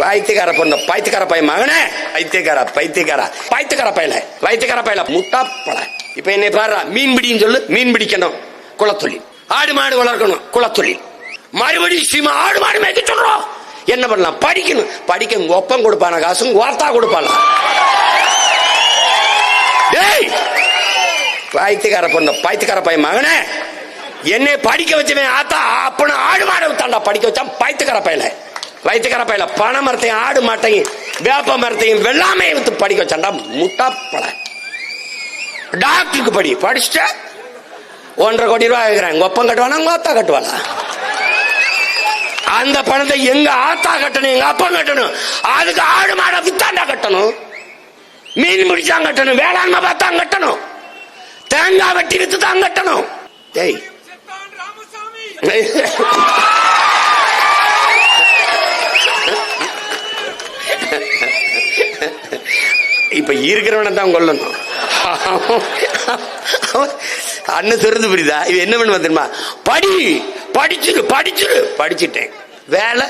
பைத்தியக்கார பொண்ணு, பைத்தியக்கார பையன் மகனே, பைத்தியக்கார பையல முட்டா பழ. இப்ப என்னை பாரு, மீன் பிடின்னு சொல்லு, மீன் பிடிக்கணும் குலத்தொழில், ஆடு மாடு வளர்க்கணும் குலத்தொழில், மறுபடியும் ஆடு மாடு மேய்க்க சொல்றோம். என்ன பண்ணலாம்? படிக்கணும். படிக்க ஒப்பம் கொடுப்பான காசும் வார்த்தா கொடுப்பாங்க. பைத்தியக்கார பொண்ணு, பைத்தியக்கார பையன் மகனே, என்னை படிக்க வச்சவன் ஆத்தா அப்பன ஆடு மாடை தாண்டா படிக்க வச்சான். பைத்தியக்கார பையல பனை மரத்தையும் ஆடு மாட்டையும் வேப்ப மரத்தையும் வெள்ளாமையை வித்து படிக்க வச்சான்டா முட்டா பழ. டாக்டருக்கு படிச்சுட்ட 1.5 கோடி ரூபாய் கேட்கிறேன். ஒப்பம் கட்டுவானா உங்க ஆத்தா கட்டுவானா? அந்த பணத்தை எங்க ஆத்தா கட்டணும், எங்க அப்பா கட்டணும். அதுக்கு ஆடு மாடை வித்தாண்டா கட்டணும், மீன் முடிச்சாங்க கட்டணும், வேளாண்மை பார்த்தா கட்டணும், தேங்காய் வெட்டி வித்து தான் கட்டணும். இப்ப இருக்கிறவன தான் கொல்லணும். அண்ணன் திறந்து புரியுதா? இது என்ன பண்ண தெரியுமா? படிச்சுட்டேன், வேலை